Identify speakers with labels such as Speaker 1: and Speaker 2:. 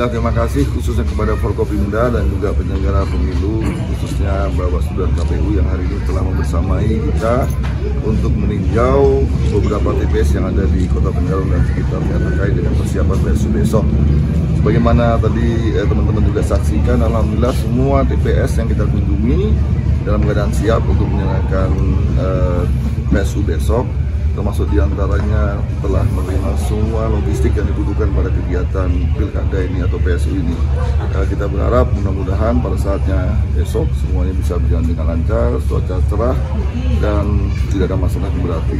Speaker 1: adalah terima kasih khususnya kepada Forkopimda dan juga penyelenggara pemilu, khususnya Bawaslu dan KPU yang hari ini telah membersamai kita untuk meninjau beberapa TPS yang ada di Kota Penggalon dan sekitarnya terkait dengan persiapan PSU besok. Sebagaimana tadi teman-teman juga saksikan, alhamdulillah semua TPS yang kita kunjungi dalam keadaan siap untuk menyelenggarakan PSU besok, termasuk diantaranya telah menerima semua logistik yang dibutuhkan pada kegiatan pilkada ini atau PSU ini. Kita berharap mudah-mudahan pada saatnya besok semuanya bisa berjalan dengan lancar, cuaca cerah, dan tidak ada masalah yang berarti.